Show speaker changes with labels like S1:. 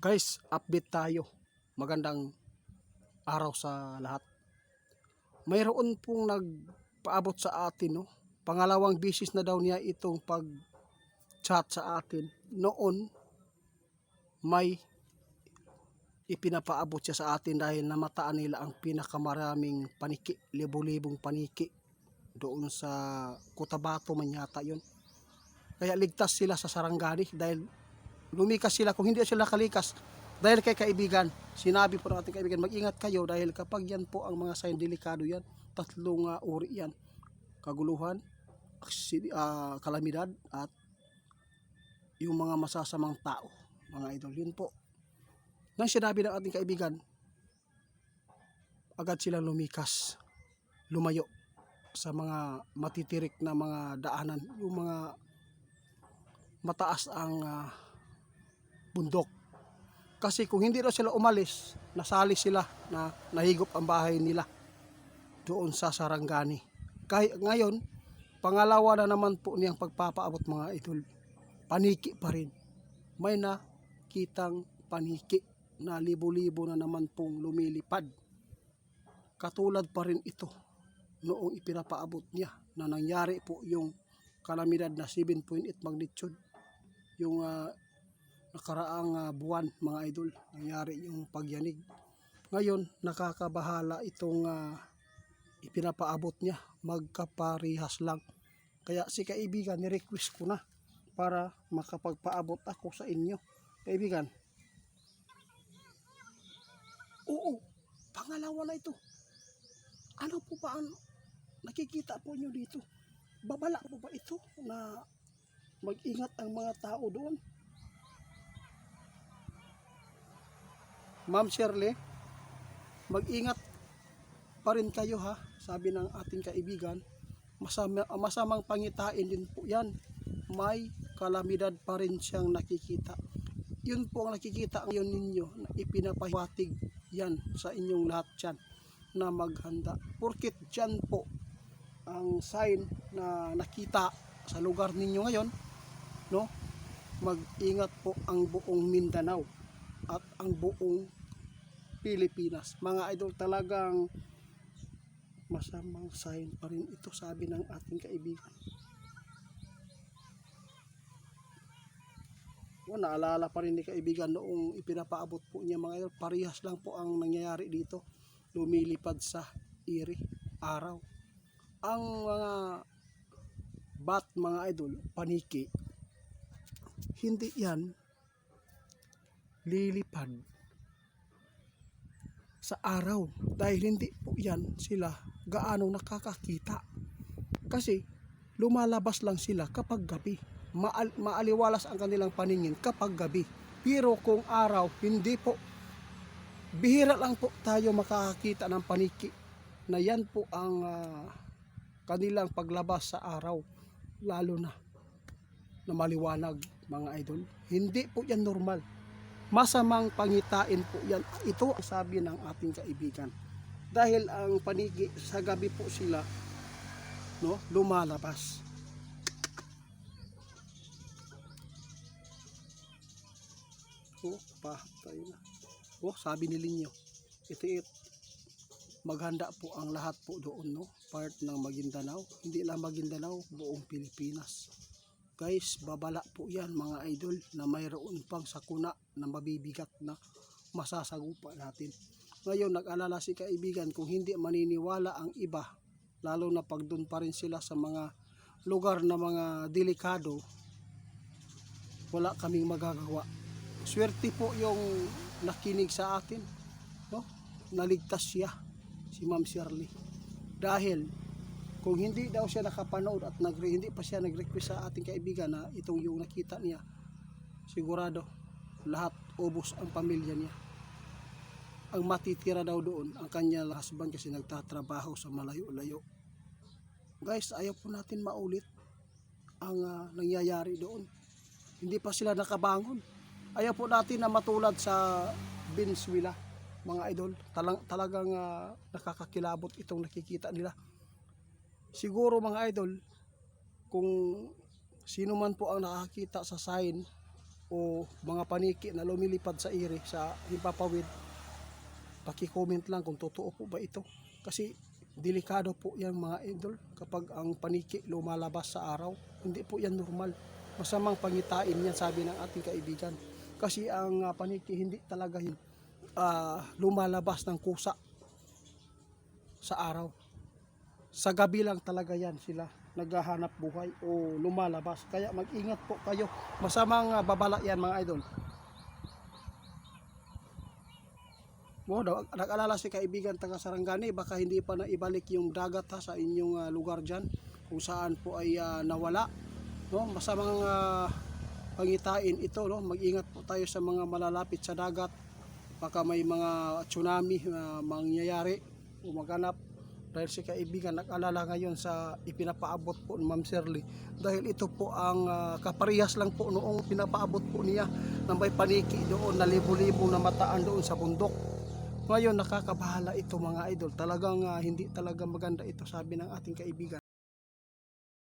S1: Guys, update tayo. Magandang araw sa lahat. Mayroon pong nagpaabot sa atin, no? Pangalawang bisis na daw niya itong pag-chat sa atin. Noon, may ipinapaabot siya sa atin dahil namataan nila ang pinakamaraming paniki, libo-libong paniki doon sa Cotabato man yata yun. Kaya ligtas sila sa Sarangani dahil lumikas sila. Kung hindi sila nakalikas dahil kay kaibigan, sinabi po ng ating kaibigan, mag-ingat kayo dahil kapag yan po ang mga sign, delikado yan. Tatlong uri yan: kaguluhan, kalamidad, at yung mga masasamang tao, mga idol. Yun po nang sinabi ng ating kaibigan, agad silang lumikas, lumayo sa mga matitirik na mga daanan, yung mga mataas ang bundok. Kasi kung hindi daw sila umalis, nasali sila na nahigop ang bahay nila doon sa Sarangani. Kaya ngayon, pangalawa na naman po niyang pagpapaabot, mga idol. Paniki pa rin. May nakitang paniki na libo-libo na naman pong lumilipad. Katulad pa rin ito noong ipinapaabot niya na nangyari po yung kalamidad na 7.8 magnitude. Yung nakaraang buwan, mga idol, nangyari yung pagyanig. Ngayon, nakakabahala itong ipinapaabot niya, magkaparihas lang. Kaya si kaibigan, ni-request ko na para makapagpaabot ako sa inyo. Kaibigan, oo, pangalawa na ito. Ano po ba ang nakikita po nyo dito? Babala po ba ito na mag-ingat ang mga tao doon? Ma'am Shirley, mag-ingat pa rin kayo, ha, sabi ng ating kaibigan. Masamang pangitain din po yan. May kalamidad pa rin siyang nakikita. Yun po ang nakikita ngayon ninyo na ipinapahiwatig yan sa inyong lahat dyan na maghanda. Porkit dyan po ang sign na nakita sa lugar ninyo ngayon, no? Mag-ingat po ang buong Mindanao at ang buong Pilipinas. Mga idol, talagang masamang sign pa rin ito, sabi ng ating kaibigan. Naalala pa rin ni kaibigan noong ipinapaabot po niya, mga idol, parehas lang po ang nangyayari dito. Lumilipad sa iri, araw. Ang mga bat, mga idol, paniki, hindi yan lilipad sa araw dahil hindi po yan sila gaano nakakakita. Kasi lumalabas lang sila kapag gabi. Maaliwalas ang kanilang paningin kapag gabi. Pero kung araw, hindi po. Bihira lang po tayo makakakita ng paniki na yan po ang kanilang paglabas sa araw, lalo na maliwanag, mga idol. Hindi po yan normal. Masamang pangitain po yan. Ito ang sabi ng ating kaibigan. Dahil ang paniki sa gabi po sila, no, lumalabas. Tayo na. Sabi ni Linyo, ito maghanda po ang lahat po doon, no? Part ng Maguindanao, hindi lang Maguindanao, buong Pilipinas. Guys, babala po yan, mga idol, na mayroon pang sakuna na mabibigat na masasagupa natin. Ngayon, nag-alala si kaibigan, kung hindi maniniwala ang iba, lalo na pag doon pa rin sila sa mga lugar na mga delikado, wala kaming magagawa. Swerte po yung nakinig sa atin, no? Naligtas siya, si Ma'am Shirley. Dahil kung hindi daw siya nakapanood at hindi pa siya nag-request sa ating kaibigan na itong yung nakita niya, sigurado lahat ubos ang pamilya niya. Ang matitira daw doon ang kanya husband kasi nagtatrabaho sa malayo-layo. Guys, ayaw po natin maulit ang nangyayari doon. Hindi pa sila nakabangon. Ayaw po natin na matulad sa Venezuela, mga idol. Talagang nakakakilabot itong nakikita nila. Siguro, mga idol, kung sino man po ang nakakita sa sign o mga paniki na lumilipad sa ere, sa himpapawid, paki-comment lang kung totoo po ba ito. Kasi delikado po yan mga idol kapag ang paniki lumalabas sa araw. Hindi po yan normal. Masamang pangitain yan, sabi ng ating kaibigan. Kasi ang paniki hindi talaga yun lumalabas ng kusa sa araw. Sa gabi lang talaga yan sila naghahanap buhay o lumalabas. Kaya mag-ingat po kayo. Masamang babala yan mga idol. Wow, nag-alala si kaibigan taga Sarangani, baka hindi pa na ibalik yung dagat sa inyong lugar dyan kung saan po ay nawala. No? Masamang pangitain ito, no? Mag-ingat po tayo sa mga malalapit sa dagat. Baka may mga tsunami mangyayari o maganap. Dahil si kaibigan nag-alala ngayon sa ipinapaabot po ni Ma'am Shirley. Dahil ito po ang kaparehas lang po noong pinapaabot po niya na may paniki doon na libo-libo na mataan doon sa bundok. Ngayon nakakabahala ito mga idol. Talagang hindi talaga maganda ito, sabi ng ating kaibigan.